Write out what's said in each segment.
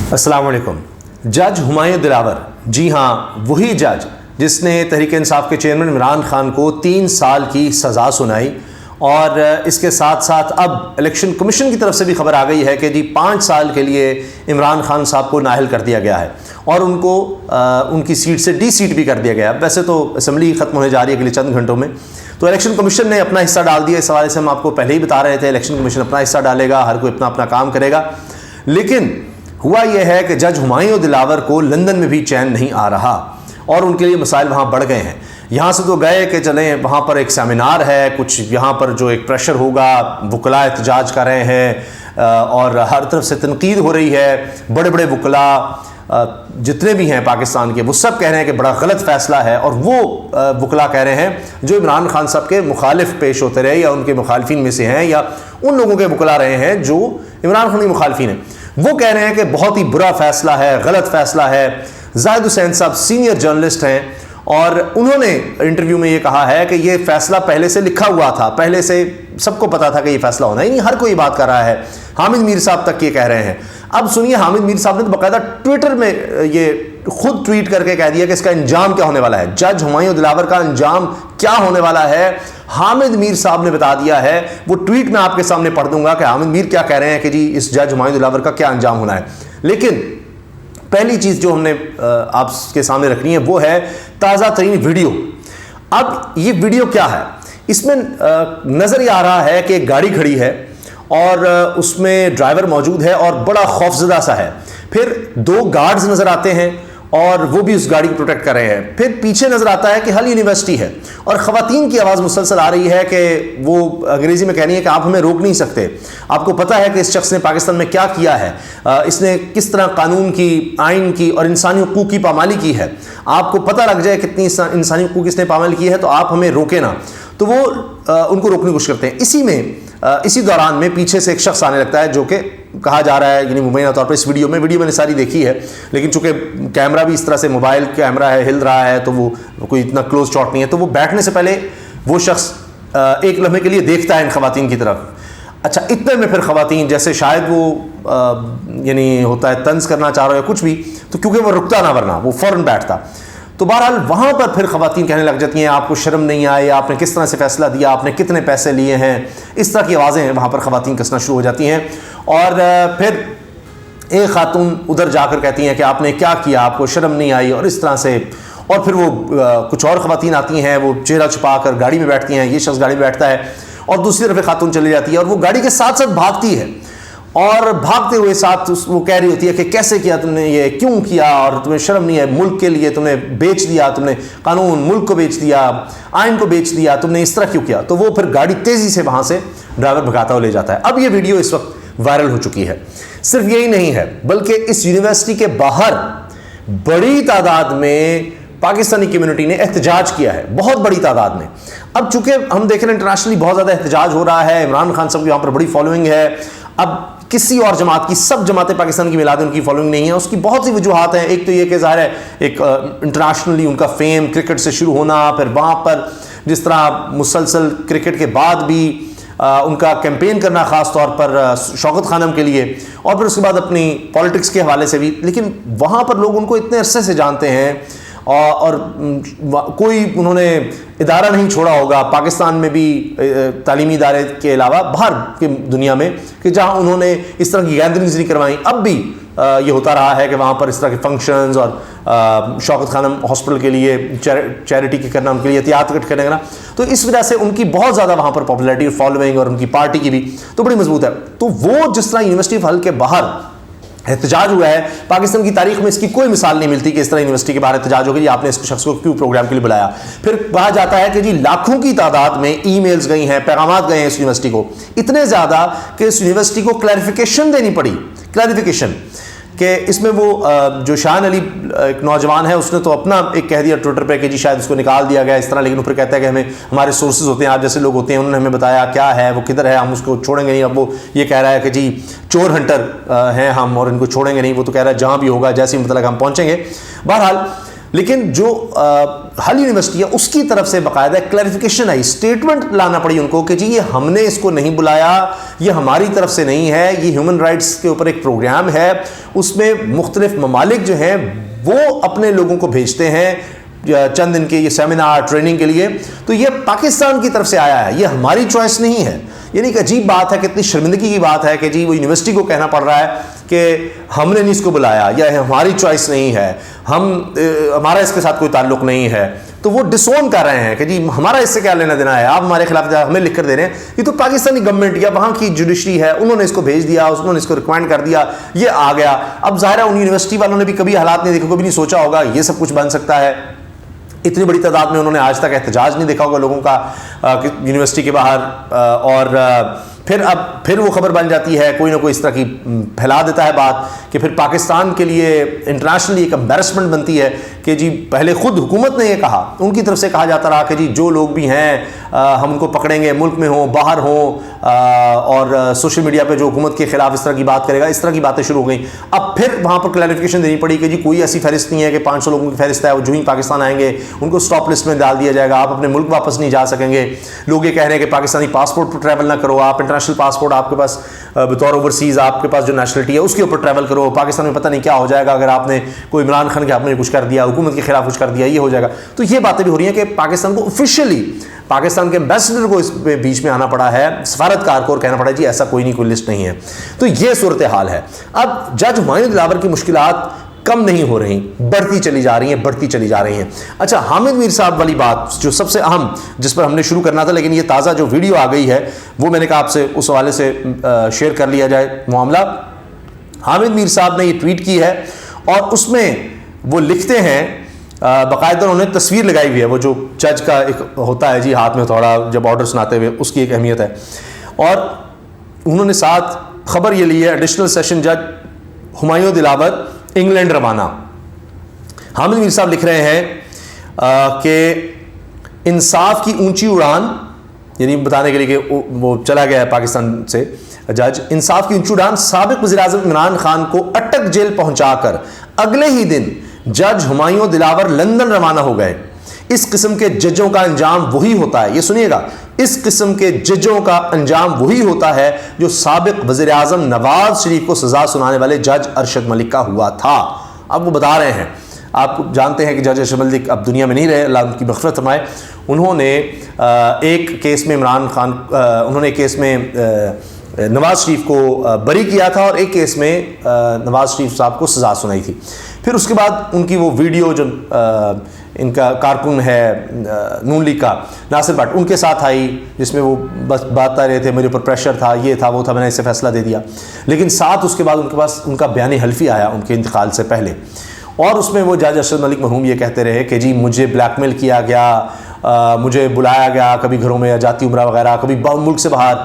السلام علیکم. جج ہمایوں دلاور، جی ہاں وہی جج جس نے تحریک انصاف کے چیئرمین عمران خان کو 3 سال کی سزا سنائی، اور اس کے ساتھ ساتھ اب الیکشن کمیشن کی طرف سے بھی خبر آ گئی ہے کہ جی 5 سال کے لیے عمران خان صاحب کو نااہل کر دیا گیا ہے اور ان کو ان کی سیٹ سے ڈی سیٹ بھی کر دیا گیا. ویسے تو اسمبلی ختم ہونے جا رہی ہے اگلے چند گھنٹوں میں، تو الیکشن کمیشن نے اپنا حصہ ڈال دیا. اس حوالے سے ہم آپ کو پہلے ہی بتا رہے تھے الیکشن کمیشن اپنا حصہ ڈالے گا، ہر کوئی اپنا اپنا کام کرے گا. لیکن ہوا یہ ہے کہ جج ہمایوں دلاور کو لندن میں بھی چین نہیں آ رہا اور ان کے لیے مسائل وہاں بڑھ گئے ہیں. یہاں سے تو گئے کہ چلیں وہاں پر ایک سیمینار ہے، کچھ یہاں پر جو ایک پریشر ہوگا، وکلاء احتجاج کر رہے ہیں اور ہر طرف سے تنقید ہو رہی ہے. بڑے بڑے وکلاء جتنے بھی ہیں پاکستان کے وہ سب کہہ رہے ہیں کہ بڑا غلط فیصلہ ہے، اور وہ وکلاء کہہ رہے ہیں جو عمران خان صاحب کے مخالف پیش ہوتے رہے یا ان کے مخالفین میں سے ہیں یا ان لوگوں کے وکلاء رہے ہیں جو عمران خان کے مخالفین ہیں، وہ کہہ رہے ہیں کہ بہت ہی برا فیصلہ ہے، غلط فیصلہ ہے. زاہد حسین صاحب سینئر جرنلسٹ ہیں اور انہوں نے انٹرویو میں یہ کہا ہے کہ یہ فیصلہ پہلے سے لکھا ہوا تھا، پہلے سے سب کو پتا تھا کہ یہ فیصلہ ہونا ہے. نہیں، ہر کوئی بات کر رہا ہے. حامد میر صاحب تک یہ کہہ رہے ہیں. اب سنیے، حامد میر صاحب نے تو باقاعدہ ٹویٹر میں یہ خود ٹویٹ کر کے کہہ دیا کہ اس کا انجام کیا ہونے والا ہے، جج ہمایوں دلاور کا انجام کیا ہونے والا ہے. حامد میر صاحب نے بتا دیا ہے. وہ ٹویٹ میں آپ کے سامنے پڑھ دوں گا کہ حامد میر کیا کہہ رہے ہیں کہ جی اس جج ہمایوں دلاور کا کیا انجام ہونا ہے. لیکن پہلی چیز جو ہم نے آپ کے سامنے رکھنی ہے وہ ہے تازہ ترین ویڈیو. اب یہ ویڈیو کیا ہے؟ اس میں نظر یہ آ رہا ہے کہ ایک گاڑی کھڑی ہے اور اس میں ڈرائیور موجود ہے اور بڑا خوفزدہ سا ہے. پھر 2 گارڈز نظر آتے ہیں اور وہ بھی اس گاڑی کو پروٹیکٹ کر رہے ہیں. پھر پیچھے نظر آتا ہے کہ حل یونیورسٹی ہے اور خواتین کی آواز مسلسل آ رہی ہے کہ وہ انگریزی میں کہنی ہے کہ آپ ہمیں روک نہیں سکتے. آپ کو پتہ ہے کہ اس شخص نے پاکستان میں کیا کیا ہے، اس نے کس طرح قانون کی، آئین کی اور انسانی حقوق کی پامالی کی ہے. آپ کو پتہ لگ جائے کتنی انسانی حقوق اس نے پامالی کی ہے تو آپ ہمیں روکیں نا. تو وہ ان کو روکنے کی کوشش کرتے ہیں. اسی دوران میں پیچھے سے ایک شخص آنے لگتا ہے جو کہ کہا جا رہا ہے، یعنی مبینہ طور پر اس ویڈیو میں نے ساری دیکھی ہے، لیکن چونکہ کیمرہ بھی اس طرح سے موبائل کیمرہ ہے، ہل رہا ہے، تو وہ کوئی اتنا کلوز شاٹ نہیں ہے. تو وہ بیٹھنے سے پہلے وہ شخص ایک لمحے کے لیے دیکھتا ہے ان خواتین کی طرف. اچھا، اتنے میں پھر خواتین جیسے شاید وہ یعنی ہوتا ہے طنز کرنا چاہ رہا ہے کچھ بھی، تو کیونکہ وہ رکتا نہ ورنہ وہ فوراً بیٹھتا. تو بہرحال وہاں پر پھر خواتین کہنے لگ جاتی ہیں آپ کو شرم نہیں آئی، آپ نے کس طرح سے فیصلہ دیا، آپ نے کتنے پیسے لیے ہیں. اس طرح کی آوازیں وہاں پر خواتین کسنا شروع ہو جاتی ہیں. اور پھر ایک خاتون ادھر جا کر کہتی ہیں کہ آپ نے کیا کیا، آپ کو شرم نہیں آئی، اور اس طرح سے. اور پھر وہ کچھ اور خواتین آتی ہیں، وہ چہرہ چھپا کر گاڑی میں بیٹھتی ہیں. یہ شخص گاڑی میں بیٹھتا ہے اور دوسری طرف ایک خاتون چلی جاتی ہے اور وہ گاڑی کے ساتھ ساتھ بھاگتی ہے، اور بھاگتے ہوئے ساتھ وہ کہہ رہی ہوتی ہے کہ کیسے کیا تم نے، یہ کیوں کیا، اور تمہیں شرم نہیں ہے، ملک کے لیے تم نے بیچ دیا، تم نے قانون ملک کو بیچ دیا، آئین کو بیچ دیا، تم نے اس طرح کیوں کیا. تو وہ پھر گاڑی تیزی سے وہاں سے ڈرائیور بھگاتا ہوا لے جاتا ہے. اب یہ ویڈیو اس وقت وائرل ہو چکی ہے. صرف یہی نہیں ہے بلکہ اس یونیورسٹی کے باہر بڑی تعداد میں پاکستانی کمیونٹی نے احتجاج کیا ہے، بہت بڑی تعداد میں. اب چونکہ ہم دیکھ رہے ہیں انٹرنیشنلی بہت زیادہ احتجاج ہو رہا ہے، عمران خان صاحب کی وہاں پر بڑی فالوئنگ ہے. اب کسی اور جماعت کی، سب جماعتیں پاکستان کی ملا دیں ان کی فالوئنگ نہیں ہے. اس کی بہت سی وجوہات ہیں. ایک تو یہ کہ ظاہر ہے ایک انٹرنیشنلی ان کا فیم کرکٹ سے شروع ہونا، پھر وہاں پر جس طرح مسلسل کرکٹ کے بعد بھی ان کا کیمپین کرنا خاص طور پر شوکت خانم کے لیے، اور پھر اس کے بعد اپنی پالیٹکس کے حوالے سے بھی. لیکن وہاں پر لوگ ان کو اتنے عرصے سے جانتے ہیں اور کوئی انہوں نے ادارہ نہیں چھوڑا ہوگا پاکستان میں بھی، تعلیمی ادارے کے علاوہ باہر کی دنیا میں، کہ جہاں انہوں نے اس طرح کی گیدرنگز نہیں کروائیں. اب بھی یہ ہوتا رہا ہے کہ وہاں پر اس طرح کے فنکشنز اور شوکت خانم ہاسپٹل کے لیے چیریٹی کے کرنا، ان کے لیے احتیاط کرنے کا، تو اس وجہ سے ان کی بہت زیادہ وہاں پر پاپولیرٹی اور فالوئنگ، اور ان کی پارٹی کی بھی تو بڑی مضبوط ہے. تو وہ جس طرح یونیورسٹی حل کے باہر احتجاج ہوا ہے، پاکستان کی تاریخ میں اس کی کوئی مثال نہیں ملتی کہ اس طرح یونیورسٹی کے باہر احتجاج ہو گئی. آپ نے اس شخص کو کیوں پروگرام کے لیے بلایا؟ پھر کہا جاتا ہے کہ جی لاکھوں کی تعداد میں ای میلز گئی ہیں، پیغامات گئے ہیں اس یونیورسٹی کو، اتنے زیادہ کہ اس یونیورسٹی کو کلیریفیکیشن دینی پڑی. کلیریفیکیشن کہ اس میں وہ جو شاہن علی ایک نوجوان ہے، اس نے تو اپنا ایک کہہ دیا ٹویٹر پہ کہ جی شاید اس کو نکال دیا گیا اس طرح، لیکن پھر کہتا ہے کہ ہمارے سورسز ہوتے ہیں، آپ جیسے لوگ ہوتے ہیں، انہوں نے ہمیں بتایا کیا ہے، وہ کدھر ہے، ہم اس کو چھوڑیں گے نہیں. اب وہ یہ کہہ رہا ہے کہ جی چور ہنٹر ہیں ہم اور ان کو چھوڑیں گے نہیں. وہ تو کہہ رہا ہے جہاں بھی ہوگا، جیسے ہی مطلب ہم پہنچیں گے. بہرحال لیکن جو حل یونیورسٹی ہے اس کی طرف سے باقاعدہ کلیریفیکیشن آئی, اسٹیٹمنٹ لانا پڑی ان کو کہ جی یہ ہم نے اس کو نہیں بلایا, یہ ہماری طرف سے نہیں ہے, یہ ہیومن رائٹس کے اوپر ایک پروگرام ہے, اس میں مختلف ممالک جو ہیں وہ اپنے لوگوں کو بھیجتے ہیں چند دن کے یہ سیمینار ٹریننگ کے لیے, تو یہ پاکستان کی طرف سے آیا ہے, یہ ہماری چوائس نہیں ہے. یعنی کہ عجیب بات ہے, کتنی شرمندگی کی بات ہے کہ جی وہ یونیورسٹی کو کہنا پڑ رہا ہے کہ ہم نے نہیں اس کو بلایا, یا ہماری چوائس نہیں ہے, ہمارا اس کے ساتھ کوئی تعلق نہیں ہے. تو وہ ڈسون کر رہے ہیں کہ جی ہمارا اس سے کیا لینا دینا ہے, آپ ہمارے خلاف ہمیں لکھ کر دے رہے ہیں. یہ تو پاکستانی گورنمنٹ یا وہاں کی جوڈیشری ہے, انہوں نے اس کو بھیج دیا, انہوں نے اس کو ریکمینڈ کر دیا, یہ آ گیا. اب ظاہر ہے ان یونیورسٹی والوں نے بھی کبھی حالات نہیں دیکھے, کبھی نہیں سوچا ہوگا یہ سب کچھ بن سکتا ہے. اتنی بڑی تعداد میں انہوں نے آج تک احتجاج نہیں دیکھا ہوگا لوگوں کا یونیورسٹی کے باہر, اور پھر وہ خبر بن جاتی ہے, کوئی نہ کوئی اس طرح کی پھیلا دیتا ہے بات کہ پھر پاکستان کے لیے انٹرنیشنلی ایک امبیرسمنٹ بنتی ہے کہ جی پہلے خود حکومت نے یہ کہا, ان کی طرف سے کہا جاتا رہا کہ جی جو لوگ بھی ہیں ہم ان کو پکڑیں گے, ملک میں ہوں باہر ہوں, اور سوشل میڈیا پہ جو حکومت کے خلاف اس طرح کی بات کرے گا, اس طرح کی باتیں شروع ہو گئیں. اب پھر وہاں پر کلیریفیکیشن دینی پڑی کہ جی کوئی ایسی فہرست نہیں ہے کہ 500 لوگوں کی فہرست ہے, وہ جو ہی پاکستان آئیں گے ان کو اسٹاپ لسٹ میں ڈال دیا جائے گا, آپ اپنے ملک واپس نہیں جا سکیں گے. لوگ یہ کہہ رہے ہیں کہ پاکستانی پاسپورٹ پر ٹریول نہ کرو, آپ انٹرنیشنل پاسپورٹ آپ کے پاس بطور اوورسیز آپ کے پاس جو نیشنلٹی ہے اس کے اوپر ٹریول کرو, پاکستان میں پتہ نہیں کیا ہو جائے گا اگر آپ نے کوئی عمران خان کے آپ نے کچھ کر دیا, حکومت کے خلاف کچھ کر دیا, یہ ہو جائے گا. تو یہ باتیں بھی ہو رہی ہیں کہ پاکستان کو آفیشیلی پاکستان کے ایمبیسڈر کو اس بیچ میں آنا پڑا ہے, سفارتکار کو, اور کہنا پڑا جی ایسا کوئی نہیں, کوئی لسٹ نہیں ہے. تو یہ صورتحال ہے. اب جج ہمایوں دلاور کی مشکلات کم نہیں ہو رہی, بڑھتی چلی جا رہی ہیں. اچھا, حامد میر صاحب والی بات جو سب سے اہم, جس پر ہم نے شروع کرنا تھا, لیکن یہ تازہ جو ویڈیو آ گئی ہے وہ میں نے کہا آپ سے اس حوالے سے شیئر کر لیا جائے معاملہ. حامد میر صاحب نے یہ ٹویٹ کی ہے اور اس میں وہ لکھتے ہیں, باقاعدہ انہوں نے تصویر لگائی ہوئی ہے, وہ جو جج کا ایک ہوتا ہے جی ہاتھ میں تھوڑا جب آرڈر سناتے ہوئے, اس کی ایک اہمیت ہے. اور انہوں نے ساتھ خبر یہ لی ہے, ایڈیشنل سیشن جج ہمایوں دلاور انگلینڈ روانہ. حامد میر صاحب لکھ رہے ہیں کہ انصاف کی اونچی اڑان, یعنی بتانے کے لیے کہ وہ چلا گیا ہے پاکستان سے جج, انصاف کی اونچی اڑان سابق وزیر اعظم عمران خان کو اٹک جیل پہنچا کر اگلے ہی دن جج ہمایوں دلاور لندن روانہ ہو گئے. اس قسم کے ججوں کا انجام وہی ہوتا ہے, یہ سنیے گا, اس قسم کے ججوں کا انجام وہی ہوتا ہے جو سابق وزیر اعظم نواز شریف کو سزا سنانے والے جج ارشد ملک کا ہوا تھا. اب وہ بتا رہے ہیں, آپ جانتے ہیں کہ جج ارشد ملک اب دنیا میں نہیں رہے, اللہ ان کی مغفرت فرمائے. انہوں نے ایک کیس میں عمران خان, انہوں نے ایک کیس میں نواز شریف کو بری کیا تھا, اور ایک کیس میں نواز شریف صاحب کو سزا سنائی تھی. پھر اس کے بعد ان کی وہ ویڈیو جو ان کا کارکن ہے نون لیگ کا ناصر بٹ, ان کے ساتھ آئی, جس میں وہ بس بات رہے تھے میرے اوپر پریشر تھا, یہ تھا وہ تھا, میں نے اس سے فیصلہ دے دیا. لیکن ساتھ اس کے بعد ان کے پاس ان کا بیان حلفی آیا ان کے انتقال سے پہلے, اور اس میں وہ جج ارشد ملک مرحوم یہ کہتے رہے کہ جی مجھے بلیک میل کیا گیا, مجھے بلایا گیا کبھی گھروں میں جاتی عمرہ وغیرہ, کبھی ملک سے باہر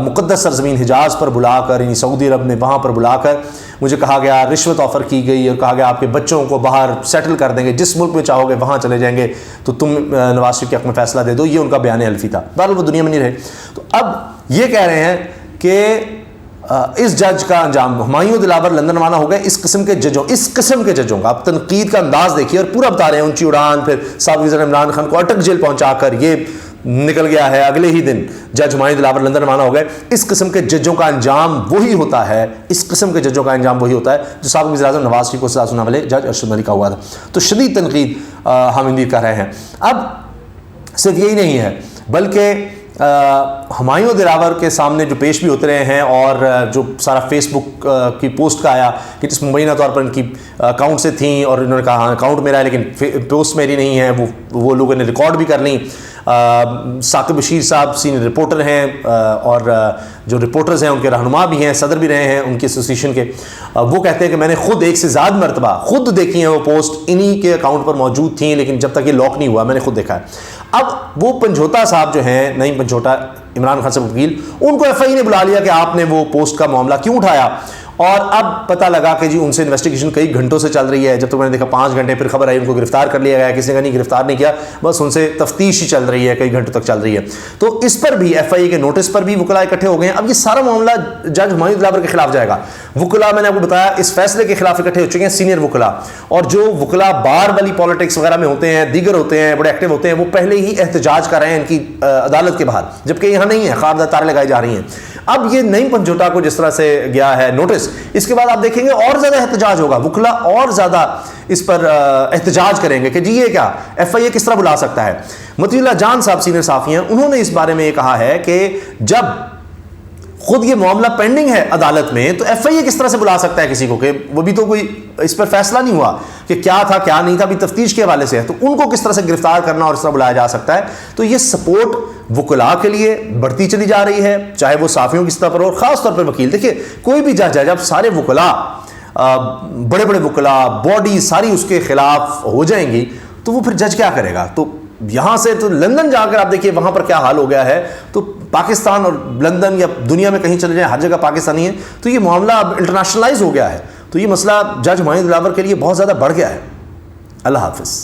مقدس سرزمین حجاز پر بلا کر, یعنی سعودی عرب میں وہاں پر بلا کر مجھے کہا گیا, رشوت آفر کی گئی اور کہا گیا آپ کے بچوں کو باہر سیٹل کر دیں گے, جس ملک میں چاہو گے وہاں چلے جائیں گے, تو تم نواز شریف کے حق میں فیصلہ دے دو. یہ ان کا بیان حلفی تھا. بہرحال وہ دنیا میں نہیں رہے. تو اب یہ کہہ رہے ہیں کہ اس جج کا انجام, ہمایوں دلاور لندن روانہ ہو گئے اس قسم کے ججوں کا. اب تنقید کا انداز دیکھیے, اور پورا بتا رہے ہیں اونچی اڑان, پھر سابق وزیر عمران خان کو اٹک جیل پہنچا کر یہ نکل گیا ہے, اگلے ہی دن جج ہمایوں دلاور لندن روانہ ہو گئے. اس قسم کے ججوں کا انجام وہی ہوتا ہے, جو سابق وزیر اعظم نواز شریف کو سزا سنانے والے جج ارشد ملک کا ہوا تھا. تو شدید تنقید حامد میر کر رہے ہیں. اب صرف یہی نہیں ہے, بلکہ ہمایوں دلاور کے سامنے جو پیش بھی ہوتے رہے ہیں, اور جو سارا فیس بک کی پوسٹ کا آیا کہ جس مبینہ طور پر ان کی اکاؤنٹ سے تھیں, اور انہوں نے کہا ہاں اکاؤنٹ میرا ہے لیکن پوسٹ میری نہیں ہے, وہ لوگوں نے ریکارڈ بھی کر لیں. ثاقب بشیر صاحب سینئر رپورٹر ہیں, اور جو رپورٹرز ہیں ان کے رہنما بھی ہیں, صدر بھی رہے ہیں ان کی ایسوسیشن کے, وہ کہتے ہیں کہ میں نے خود ایک سے زیادہ مرتبہ خود دیکھی ہیں وہ پوسٹ, انہی کے اکاؤنٹ پر موجود تھیں, لیکن جب تک یہ لاک نہیں ہوا میں نے خود دیکھا ہے. اب وہ پنجھوٹا صاحب جو ہیں, نعیم پنجھوٹا, عمران خان سے وکیل, ان کو ایف آئی نے بلا لیا کہ آپ نے وہ پوسٹ کا معاملہ کیوں اٹھایا, اور اب پتہ لگا کہ جی ان سے انویسٹیگیشن کئی گھنٹوں سے چل رہی ہے. جب تک میں نے دیکھا 5 گھنٹے, پھر خبر آئی ان کو گرفتار کر لیا گیا. کسی نے کہا نہیں گرفتار نہیں کیا, بس ان سے تفتیش ہی چل رہی ہے, کئی گھنٹوں تک چل رہی ہے. تو اس پر بھی ایف آئی اے کے نوٹس پر بھی وکلاء اکٹھے ہو گئے ہیں. اب یہ سارا معاملہ جج ہمایوں دلاور کے خلاف جائے گا. وکلاء میں نے آپ کو بتایا اس فیصلے کے خلاف اکٹھے ہو چکے ہیں, سینئر وکلاء, اور جو وکلاء بار والی پالیٹکس وغیرہ میں ہوتے ہیں, دیگر ہوتے ہیں, بڑے ایکٹیو ہوتے ہیں, وہ پہلے ہی احتجاج کر رہے ہیں ان کی عدالت کے باہر, جبکہ یہاں نہیں ہے, خاردار تاریں لگائی جا رہی ہیں. اب یہ نئی پنجوٹا کو جس طرح سے گیا ہے نوٹس, اس کے بعد آپ دیکھیں گے اور زیادہ احتجاج ہوگا, وکلاء اور زیادہ اس پر احتجاج کریں گے کہ جی یہ کیا, ایف آئی اے کس طرح بلا سکتا ہے. مطیع اللہ جان صاحب سینئر صحافی ہیں, انہوں نے اس بارے میں یہ کہا ہے کہ جب خود یہ معاملہ پینڈنگ ہے عدالت میں, تو ایف آئی اے کس طرح سے بلا سکتا ہے کسی کو, کہ وہ بھی تو کوئی اس پر فیصلہ نہیں ہوا کہ کیا تھا کیا نہیں تھا, ابھی تفتیش کے حوالے سے ہے, تو ان کو کس طرح سے گرفتار کرنا اور اس طرح بلایا جا سکتا ہے. تو یہ سپورٹ وکلاء کے لیے بڑھتی چلی جا رہی ہے, چاہے وہ صحافیوں کی سطح پر اور خاص طور پر وکیل. دیکھیے کوئی بھی جج ہے, جب سارے وکلاء, بڑے بڑے وکلاء, باڈی ساری اس کے خلاف ہو جائیں گی, تو وہ پھر جج کیا کرے گا. تو یہاں سے تو لندن جا کر آپ دیکھیے وہاں پر کیا حال ہو گیا ہے. تو پاکستان اور لندن یا دنیا میں کہیں چلے جائیں, ہر جگہ پاکستانی ہے. تو یہ معاملہ اب انٹرنیشنلائز ہو گیا ہے. تو یہ مسئلہ جج ہمایوں دلاور کے لیے بہت زیادہ بڑھ گیا ہے. اللہ حافظ.